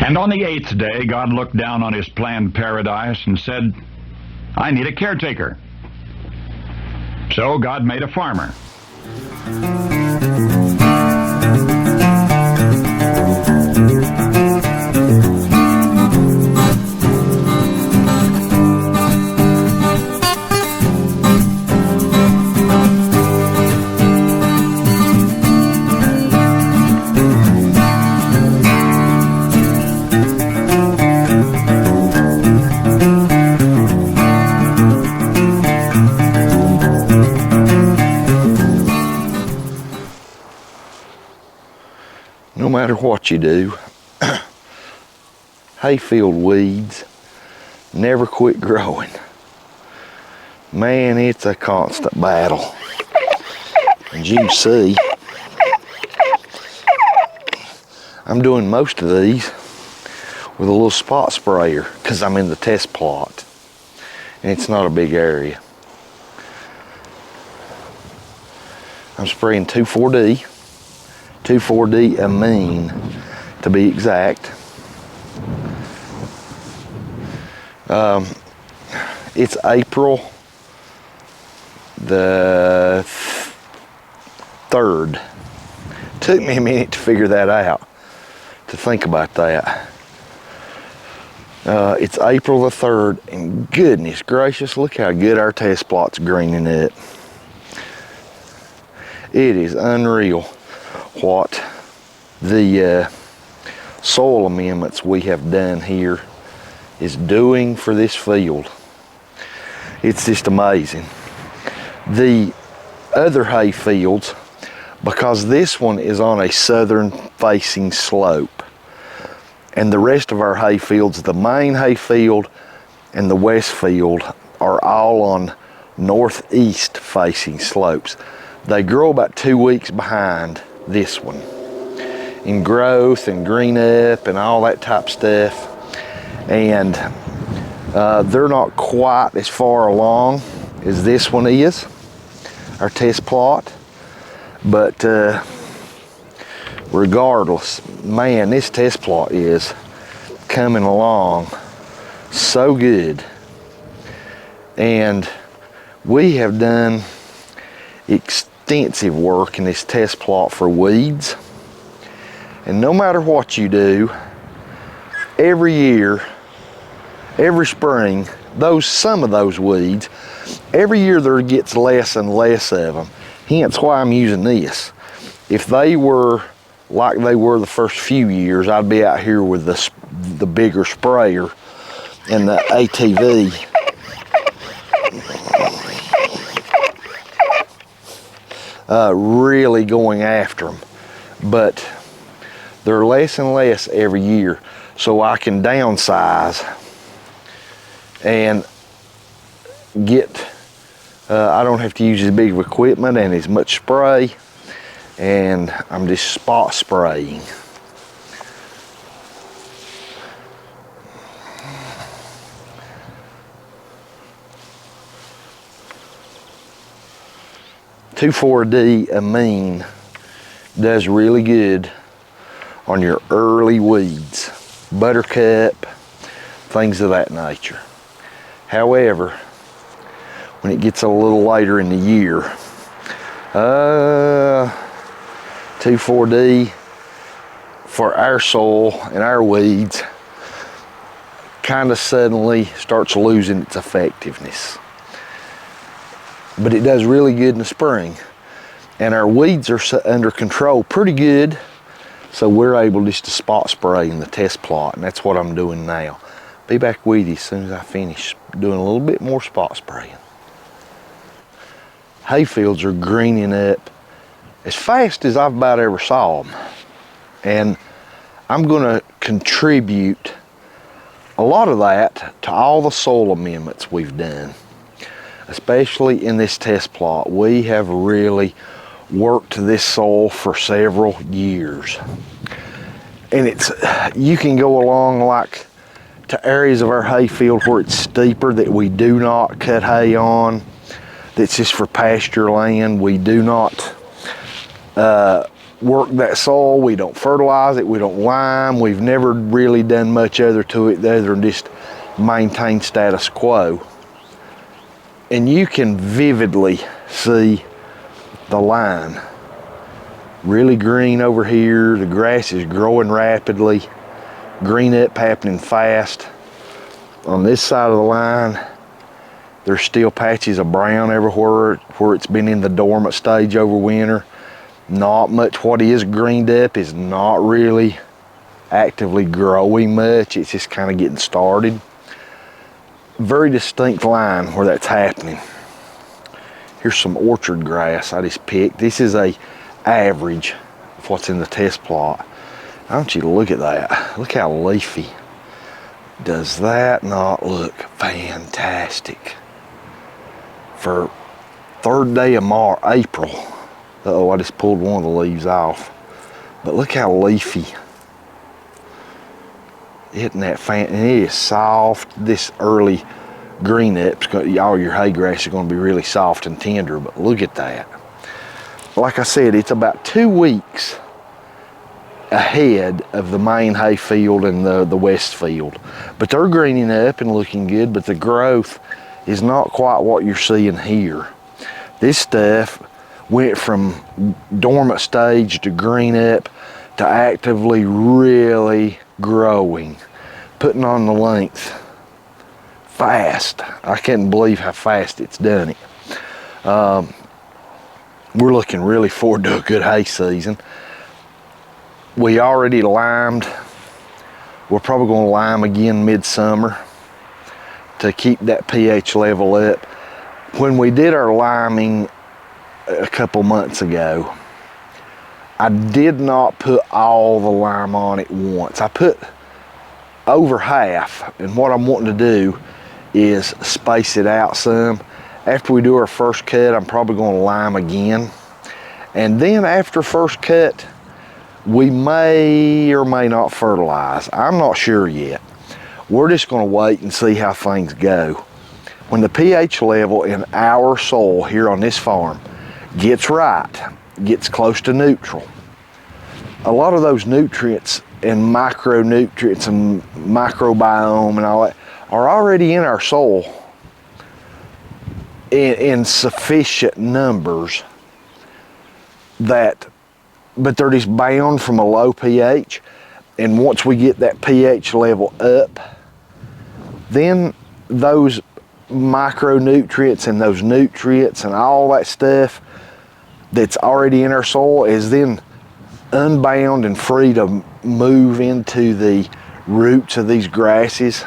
And on the 8th day, God looked down on his planned paradise and said, I need a caretaker. So God made a farmer. No matter what you do, hayfield weeds never quit growing. Man, it's a constant battle. And you see, I'm doing most of these with a little spot sprayer because I'm in the test plot and it's not a big area. I'm spraying 2,4-D. 2,4-D amine to be exact. It's April the 3rd. Took me a minute to figure that out, to think about that. It's April the 3rd, and goodness gracious, look how good our test plot's greening up. It is unreal what the soil amendments we have done here is doing for this field. It's just amazing. The other hay fields, because this one is on a southern facing slope, and the rest of our hay fields, the main hay field and the west field, are all on northeast facing slopes. They grow about 2 weeks behind this one in growth and green up and all that type stuff, and they're not quite as far along as this one is, our test plot, but regardless, man, this test plot is coming along so good. And we have done extensive work in this test plot for weeds, and no matter what you do, every year, every spring, some of those weeds, every year there gets less and less of them. Hence why I'm using this. If they were like they were the first few years, I'd be out here with the bigger sprayer and the ATV. Really going after them, but they're less and less every year, so I can downsize and get I don't have to use as big of equipment and as much spray, and I'm just spot spraying. (2,4-D) amine does really good on your early weeds, buttercup, things of that nature. However, when it gets a little later in the year, 2,4-D for our soil and our weeds kind of suddenly starts losing its effectiveness. But it does really good in the spring, and our weeds are under control pretty good, so we're able just to spot spray in the test plot, and that's what I'm doing now. Be back with you as soon as I finish doing a little bit more spot spraying. Hayfields are greening up as fast as I've about ever saw them, and I'm going to contribute a lot of that to all the soil amendments we've done. Especially in this test plot, we have really worked this soil for several years. And you can go along like to areas of our hayfield where it's steeper that we do not cut hay on, that's just for pasture land. We do not work that soil, we don't fertilize it, we don't lime, we've never really done much other to it other than just maintain status quo. And you can vividly see the line. Really green over here, the grass is growing rapidly, green up happening fast. On this side of the line, there's still patches of brown everywhere where it's been in the dormant stage over winter. Not much. What is greened up is not really actively growing much. It's just kind of getting started. Very distinct line where that's happening. Here's some orchard grass I just picked. This is a average of what's in the test plot. I want you to look at that. Look how leafy. Does that not look fantastic? For third day of April. Uh-oh, I just pulled one of the leaves off. But look how leafy. Isn't that fantastic? And it is soft. This early green up, all your hay grass is going to be really soft and tender, but look at that. Like I said, it's about 2 weeks ahead of the main hay field and the west field. But they're greening up and looking good, but the growth is not quite what you're seeing here. This stuff went from dormant stage to green up to actively really growing, putting on the length fast. I can't believe how fast it's done it. We're looking really forward to a good hay season. We already limed. We're probably going to lime again midsummer to keep that pH level up. When we did our liming a couple months ago, I did not put all the lime on at once. I put over half, and what I'm wanting to do is space it out some. After we do our first cut, I'm probably going to lime again. And then after first cut, we may or may not fertilize. I'm not sure yet. We're just going to wait and see how things go. When the pH level in our soil here on this farm gets right, gets close to neutral, a lot of those nutrients and micronutrients and microbiome and all that are already in our soil in sufficient numbers but they're just bound from a low pH. And once we get that pH level up, then those micronutrients and those nutrients and all that stuff that's already in our soil is then unbound and free to move into the roots of these grasses,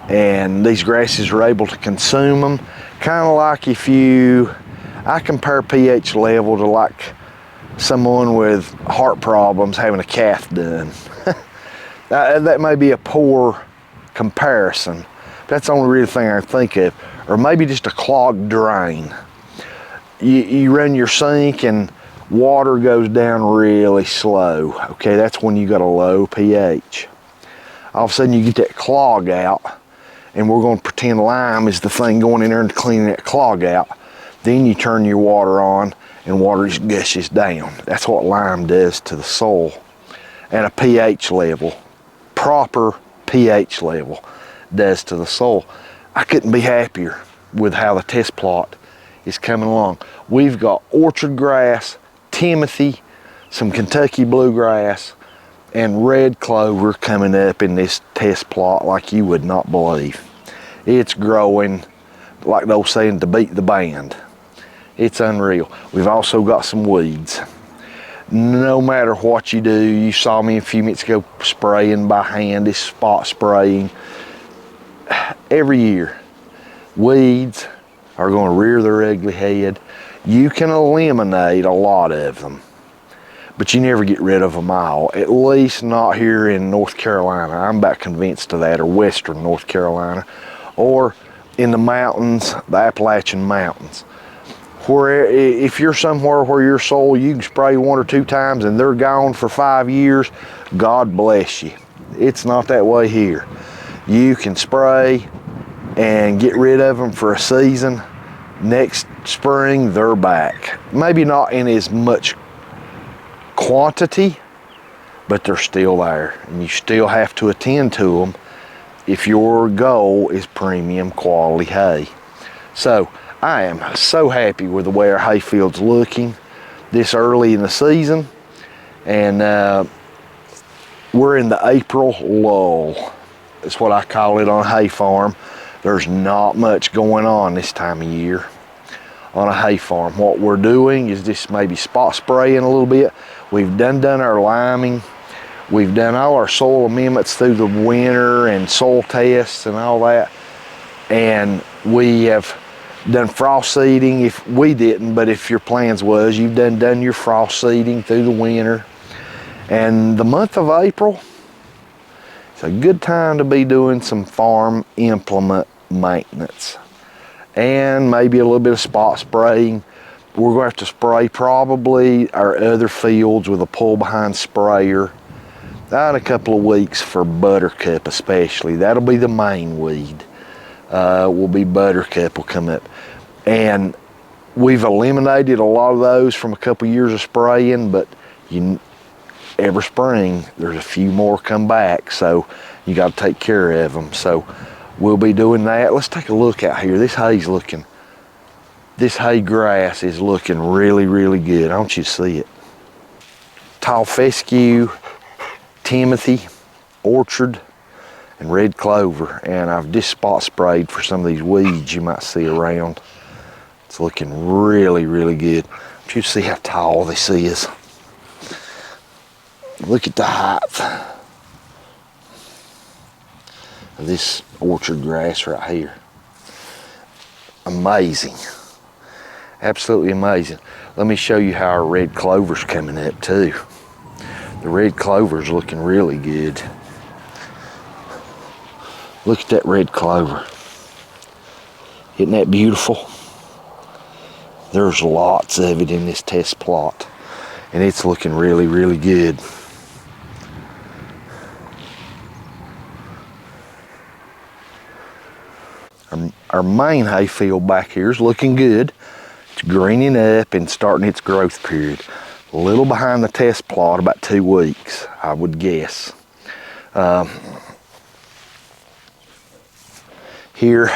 and these grasses are able to consume them. Kind of like I compare pH level to like someone with heart problems having a cath done. That may be a poor comparison. That's the only real thing I can think of. Or maybe just a clogged drain. You run your sink and water goes down really slow. Okay, that's when you got a low pH. All of a sudden you get that clog out, and we're going to pretend lime is the thing going in there and cleaning that clog out. Then you turn your water on and water just gushes down. That's what lime does to the soil. And a pH level, proper pH level, does to the soil. I couldn't be happier with how the test plot is coming along. We've got orchard grass, timothy, some Kentucky bluegrass, and red clover coming up in this test plot like you would not believe. It's growing, like the old saying, to beat the band. It's unreal. We've also got some weeds. No matter what you do, you saw me a few minutes ago spraying by hand, this spot spraying. Every year, weeds are going to rear their ugly head. You can eliminate a lot of them, but you never get rid of them all, at least not here in North Carolina. I'm about convinced of that, or western North Carolina, or in the mountains, the Appalachian Mountains. Where if you're somewhere where your soil, you can spray 1 or 2 times and they're gone for 5 years, God bless you. It's not that way here. You can spray and get rid of them for a season. Next spring, they're back. Maybe not in as much quantity, but they're still there, and you still have to attend to them if your goal is premium quality hay. So I am so happy with the way our hayfield's looking this early in the season, and we're in the April lull. That's what I call it on a hay farm. There's not much going on this time of year on a hay farm. What we're doing is just maybe spot spraying a little bit. We've done our liming. We've done all our soil amendments through the winter and soil tests and all that. And we have done frost seeding. If we didn't, but if your plans was, you've done your frost seeding through the winter. And the month of April, it's a good time to be doing some farm implement maintenance and maybe a little bit of spot spraying. We're going to have to spray probably our other fields with a pull behind sprayer in a couple of weeks for buttercup especially. That'll be the main weed. Will be buttercup will come up. And we've eliminated a lot of those from a couple years of spraying, but every spring there's a few more come back, so you got to take care of them. So we'll be doing that. Let's take a look out here. This hay grass is looking really, really good. I want you to see it. Tall fescue, Timothy, orchard, and red clover. And I've just spot sprayed for some of these weeds you might see around. It's looking really, really good. I want you to see how tall this is. Look at the height of this orchard grass right here. Amazing. Absolutely amazing. Let me show you how our red clover's coming up too. The red clover's looking really good. Look at that red clover. Isn't that beautiful? There's lots of it in this test plot, and it's looking really, really good. Our main hay field back here is looking good. It's greening up and starting its growth period. A little behind the test plot, about 2 weeks, I would guess. Here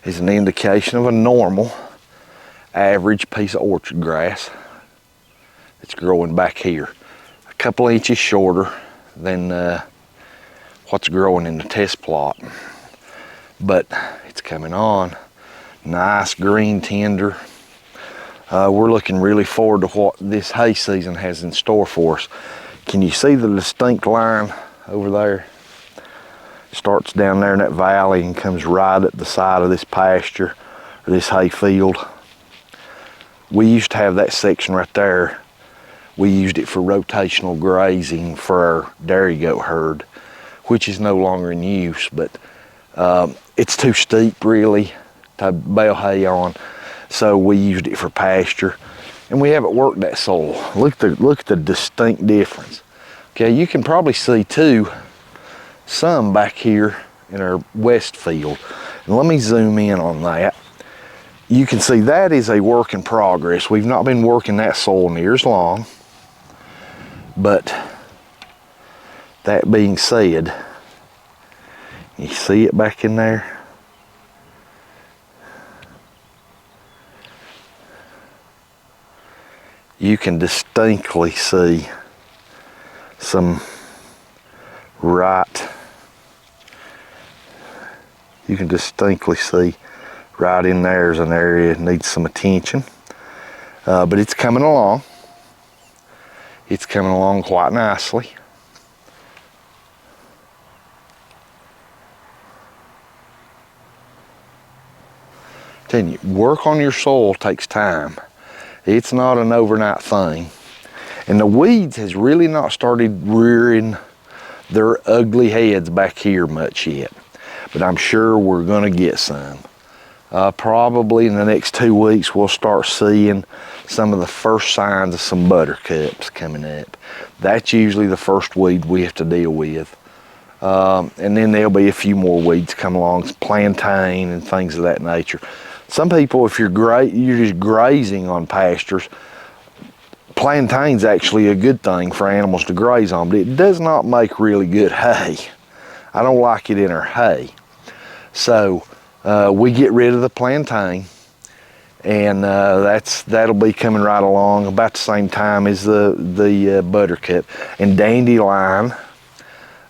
is an indication of a normal, average piece of orchard grass that's growing back here. A couple inches shorter than what's growing in the test plot. But it's coming on. Nice green tender. We're looking really forward to what this hay season has in store for us. Can you see the distinct line over there? Starts down there in that valley and comes right at the side of this pasture, or this hay field. We used to have that section right there. We used it for rotational grazing for our dairy goat herd, which is no longer in use, but it's too steep really to bale hay on, so we used it for pasture, and we haven't worked that soil. Look at the distinct difference. Okay, you can probably see too some back here in our west field, and let me zoom in on that. You can see that is a work in progress. We've not been working that soil near as long, but that being said, you see it back in there? You can distinctly see some you can distinctly see right in there is an area that needs some attention. But it's coming along. It's coming along quite nicely. Telling you, work on your soil takes time. It's not an overnight thing. And the weeds has really not started rearing their ugly heads back here much yet. But I'm sure we're gonna get some. Probably in the next 2 weeks we'll start seeing some of the first signs of some buttercups coming up. That's usually the first weed we have to deal with. And then there'll be a few more weeds come along, plantain and things of that nature. Some people, if you're just grazing on pastures, Plantain's actually a good thing for animals to graze on, but it does not make really good hay. I don't like it in our hay. So we get rid of the plantain, and that'll be coming right along about the same time as the buttercup. And dandelion,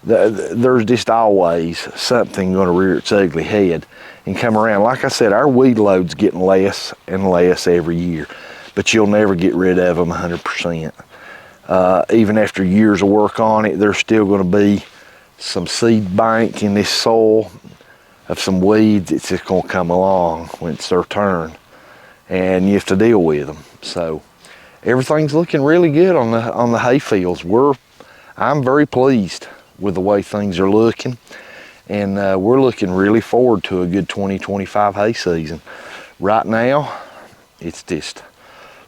there's just always something going to rear its ugly head and come around. Like I said, our weed load's getting less and less every year, but you'll never get rid of them 100%. Even after years of work on it, there's still going to be some seed bank in this soil of some weeds. It's just going to come along when it's their turn, and you have to deal with them. So everything's looking really good on the hay fields. I'm very pleased with the way things are looking, and we're looking really forward to a good 2025 hay season. Right now, it's just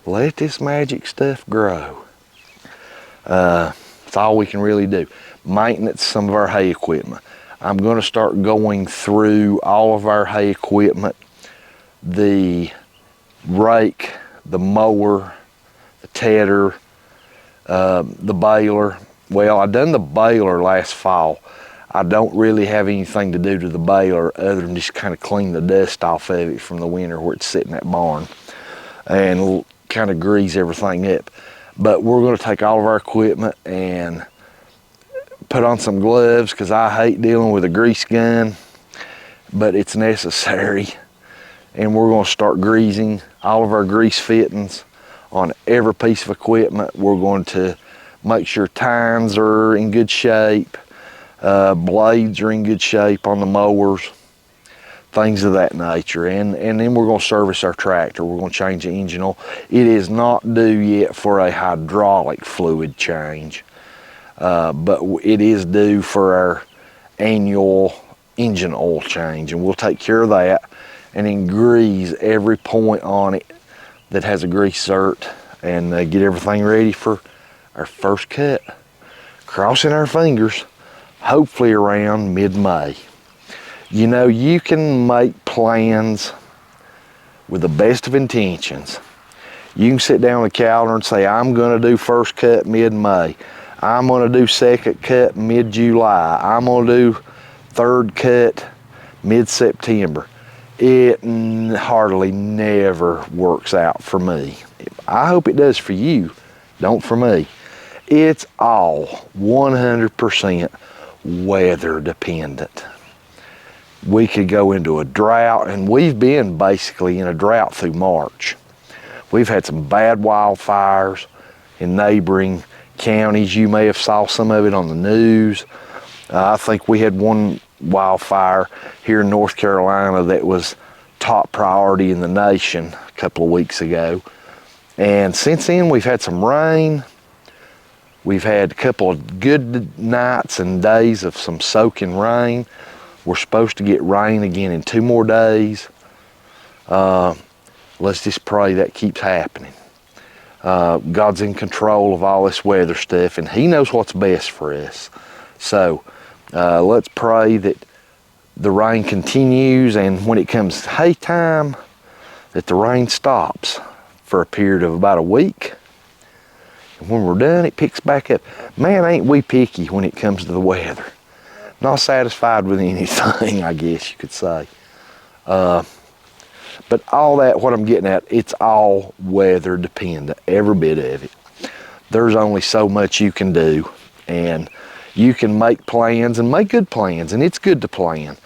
let this magic stuff grow. It's all we can really do. Maintenance some of our hay equipment. I'm going to start going through all of our hay equipment, the rake, the mower, the tedder, the baler. Well, I done the baler last fall. I don't really have anything to do to the baler other than just kind of clean the dust off of it from the winter where it's sitting in that barn and kind of grease everything up. But we're going to take all of our equipment and put on some gloves, because I hate dealing with a grease gun, but it's necessary. And we're going to start greasing all of our grease fittings on every piece of equipment. We're going to make sure tines are in good shape, blades are in good shape on the mowers, things of that nature. And then we're going to service our tractor. We're going to change the engine oil. It is not due yet for a hydraulic fluid change, but it is due for our annual engine oil change, and we'll take care of that and then grease every point on it that has a grease cert, and get everything ready for our first cut. Crossing our fingers, hopefully around mid-May. You know, you can make plans with the best of intentions. You can sit down on the calendar and say, I'm going to do first cut mid-May. I'm going to do second cut mid-July. I'm going to do third cut mid-September. It hardly never works out for me. I hope it does for you, don't for me. It's all 100% weather dependent. We could go into a drought, and we've been basically in a drought through March. We've had some bad wildfires in neighboring counties. You may have saw some of it on the news. I think we had one wildfire here in North Carolina that was top priority in the nation a couple of weeks ago. And since then, we've had some rain. We've had a couple of good nights and days of some soaking rain. We're supposed to get rain again in 2 more days. Let's just pray that keeps happening. God's in control of all this weather stuff, and He knows what's best for us. So let's pray that the rain continues, and when it comes hay time, that the rain stops for a period of about a week. And when we're done, it picks back up. Man, ain't we picky when it comes to the weather. Not satisfied with anything, I guess you could say. But all that, what I'm getting at, it's all weather dependent, every bit of it. There's only so much you can do, and you can make plans and make good plans, and it's good to plan.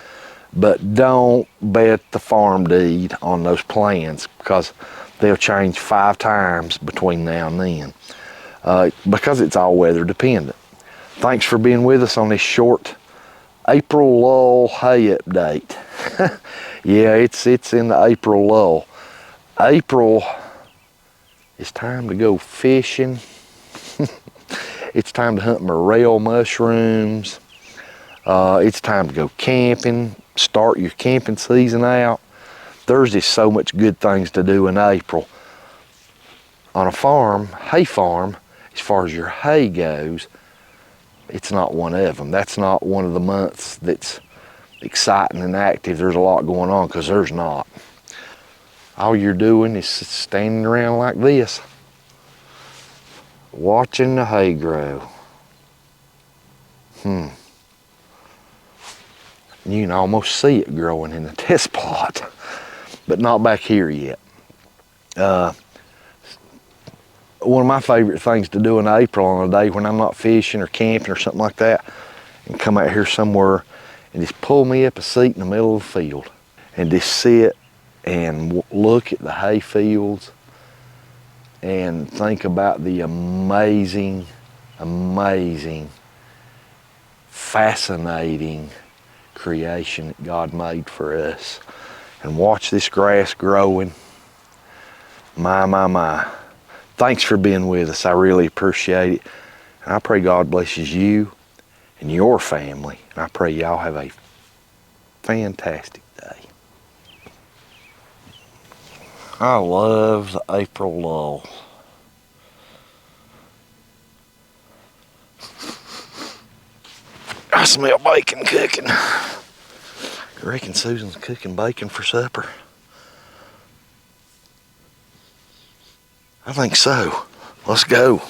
But don't bet the farm deed on those plans, because they'll change 5 times between now and then, because it's all weather dependent. Thanks for being with us on this short April lull hay update. Yeah, it's in the April lull. April, it's time to go fishing. It's time to hunt morel mushrooms. It's time to go camping, start your camping season out. There's just so much good things to do in April. On a farm, hay farm, as far as your hay goes, it's not one of them. That's not one of the months that's exciting and active. There's a lot going on, because there's not. All you're doing is standing around like this, watching the hay grow. You can almost see it growing in the test plot, but not back here yet. One of my favorite things to do in April on a day when I'm not fishing or camping or something like that, and come out here somewhere and just pull me up a seat in the middle of the field and just sit and look at the hay fields and think about the amazing, fascinating creation that God made for us, and watch this grass growing. My. Thanks for being with us. I really appreciate it. And I pray God blesses you and your family. And I pray y'all have a fantastic day. I love the April lull. I smell bacon cooking. I reckon Susan's cooking bacon for supper. I think so. Let's go.